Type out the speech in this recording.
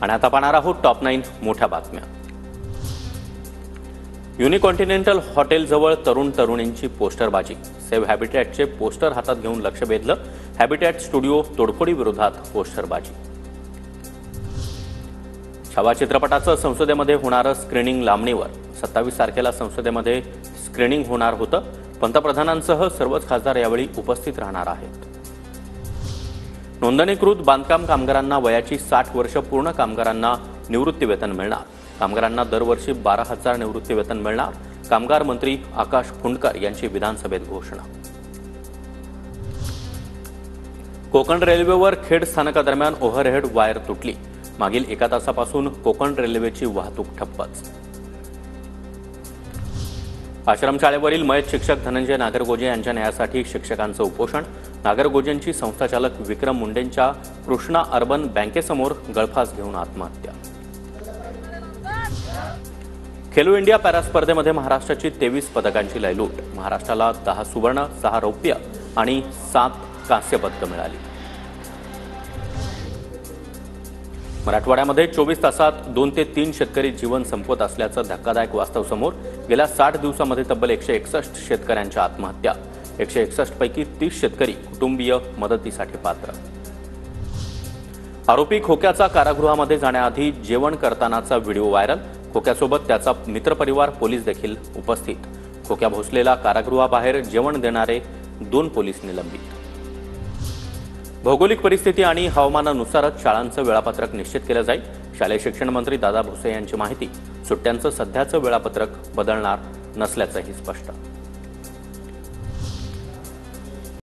आणि आता पाहणार आहोत टॉप 9 मोठ्या बातम्या। युनिकॉन्टिनेंटल हॉटेलजवळ तरुणींची पोस्टरबाजी। सेव्ह हॅबिटॅटचे पोस्टर हातात घेऊन लक्ष वेधलं। हॅबिटॅट स्टुडिओ तोडफोडी विरोधात पोस्टरबाजी। छावा चित्रपटाचं संसदेमध्ये होणारं स्क्रीनिंग लांबणीवर। 27 तारखेला संसदेमध्ये स्क्रीनिंग होणार होतं। पंतप्रधानांसह सर्वच खासदार यावेळी उपस्थित राहणार आहेत। नोंदणीकृत बांधकाम कामगारांना वयाची 60 वर्ष पूर्ण कामगारांना निवृत्तीवेतन मिळणार। कामगारांना दरवर्षी 12,000 निवृत्तीवेतन मिळणार। कामगार मंत्री आकाश फुंडकर यांची विधानसभेत घोषणा। कोकण रेल्वेवर खेड स्थानकादरम्यान ओव्हरहेड वायर तुटली। मागील 1 तासापासून कोकण रेल्वेची वाहतूक ठप्पच। आश्रमशाळेवरील मयत शिक्षक धनंजय नागरगोजे यांच्या न्यायासाठी शिक्षकांचं उपोषण। नागरगोजेंची संस्थाचालक विक्रम मुंडेंच्या कृष्णा अर्बन बँकेसमोर गळफास घेऊन आत्महत्या। खेलो इंडिया पॅरा स्पर्धेमध्ये महाराष्ट्राची 23 पदकांची लयलूट। महाराष्ट्राला 10 सुवर्ण, 6 रौप्य आणि 7 कांस्य पदकं मिळाली। मराठवाड्यामध्ये 24 तासात 2 ते 3 शेतकरी जीवन संपवत असल्याचं धक्कादायक वास्तव समोर। गेल्या 60 दिवसांमध्ये तब्बल 161 शेतकऱ्यांच्या आत्महत्या। 161 पैकी 30 शेतकरी कुटुंबीय मदतीसाठी पात्र। आरोपी खोक्याचा कारागृहामध्ये जाण्याआधी जेवण करतानाचा व्हिडिओ व्हायरल। खोक्यासोबत त्याचा मित्रपरिवार, पोलीस देखील उपस्थित। खोक्या भोसलेला कारागृहाबाहेर जेवण देणारे 2 पोलीस निलंबित। भौगोलिक परिस्थिती आणि हवामानानुसारच शाळांचं वेळापत्रक निश्चित केलं जाईल। शालेय शिक्षण मंत्री दादा भुसे यांची माहिती। सुट्ट्यांचं सध्याचं वेळापत्रक बदलणार नसल्याचंही स्पष्ट।